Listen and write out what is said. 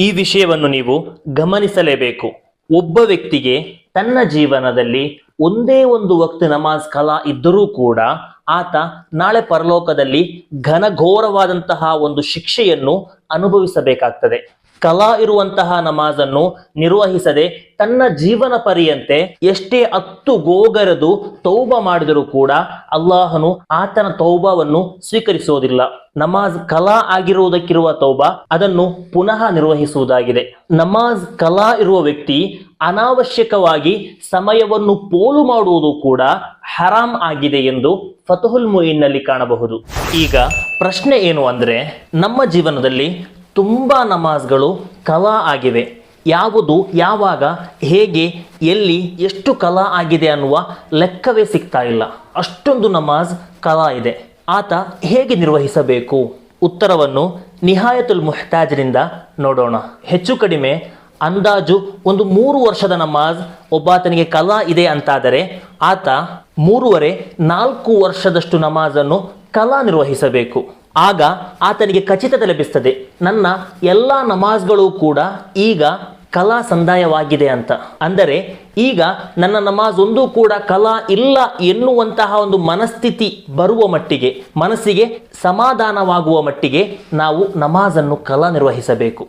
ಈ ವಿಷಯವನ್ನು ನೀವು ಗಮನಿಸಲೇಬೇಕು. ಒಬ್ಬ ವ್ಯಕ್ತಿಗೆ ತನ್ನ ಜೀವನದಲ್ಲಿ ಒಂದೇ ಒಂದು ವಕ್ತ ನಮಾಜ್ ಕಲಾ ಇದ್ದರೂ ಕೂಡ ಆತ ನಾಳೆ ಪರಲೋಕದಲ್ಲಿ ಘನಘೋರವಾದಂತಹ ಒಂದು ಶಿಕ್ಷೆಯನ್ನು ಅನುಭವಿಸಬೇಕಾಗ್ತದೆ. ಕಲಾ ಇರುವಂತಹ ನಮಾಜನ್ನು ನಿರ್ವಹಿಸದೆ ತನ್ನ ಜೀವನ ಪರ್ಯಂತೆ ಎಷ್ಟೇ 10 ಗೋಗರದು ತೌಬಾ ಮಾಡಿದರೂ ಕೂಡ ಅಲ್ಲಾಹನು ಆತನ ತೌಬಾವನ್ನು ಸ್ವೀಕರಿಸುವುದಿಲ್ಲ. ನಮಾಜ್ ಕಲಾ ಆಗಿರುವುದಕ್ಕಿರುವ ತೌಬಾ ಅದನ್ನು ಪುನಃ ನಿರ್ವಹಿಸುವುದಾಗಿದೆ. ನಮಾಜ್ ಕಲಾ ಇರುವ ವ್ಯಕ್ತಿ ಅನಾವಶ್ಯಕವಾಗಿ ಸಮಯವನ್ನು ಪೋಲು ಮಾಡುವುದು ಕೂಡ ಹರಾಮ್ ಆಗಿದೆ ಎಂದು ಫತಹುಲ್ ಮುಯಿನ್ ನಲ್ಲಿ ಕಾಣಬಹುದು. ಈಗ ಪ್ರಶ್ನೆ ಏನು ಅಂದ್ರೆ, ನಮ್ಮ ಜೀವನದಲ್ಲಿ ತುಂಬಾ ನಮಾಜ್ಗಳು ಕಲಾ ಆಗಿವೆ. ಯಾವುದು ಯಾವಾಗ ಹೇಗೆ ಎಲ್ಲಿ ಎಷ್ಟು ಕಲಾ ಆಗಿದೆ ಅನ್ನುವ ಲೆಕ್ಕವೇ ಸಿಗ್ತಾ ಇಲ್ಲ. ಅಷ್ಟೊಂದು ನಮಾಜ್ ಕಲಾ ಇದೆ. ಆತ ಹೇಗೆ ನಿರ್ವಹಿಸಬೇಕು? ಉತ್ತರವನ್ನು ನಿಹಾಯತುಲ್ ಮುಹ್ತಾಜ್ರಿಂದ ನೋಡೋಣ. ಹೆಚ್ಚು ಕಡಿಮೆ ಅಂದಾಜು ಒಂದು 3 ವರ್ಷದ ನಮಾಜ್ ಒಬ್ಬಾತನಿಗೆ ಕಲಾ ಇದೆ ಅಂತಾದರೆ ಆತ 3.5-4 ವರ್ಷದಷ್ಟು ನಮಾಜನ್ನು ಕಲಾ ನಿರ್ವಹಿಸಬೇಕು. ಆಗ ಆತನಿಗೆ ಖಚಿತತೆ ಲಭಿಸ್ತದೆ, ನನ್ನ ಎಲ್ಲ ನಮಾಜ್ಗಳು ಕೂಡ ಈಗ ಕಲಾ ಸಂದಾಯವಾಗಿದೆ ಅಂತ. ಅಂದರೆ ಈಗ ನನ್ನ ನಮಾಜ್ ಒಂದು ಕೂಡ ಕಲಾ ಇಲ್ಲ ಎನ್ನುವಂತಹ ಒಂದು ಮನಸ್ಥಿತಿ ಬರುವ ಮಟ್ಟಿಗೆ, ಮನಸ್ಸಿಗೆ ಸಮಾಧಾನವಾಗುವ ಮಟ್ಟಿಗೆ ನಾವು ನಮಾಜನ್ನು ಕಲಾ ನಿರ್ವಹಿಸಬೇಕು.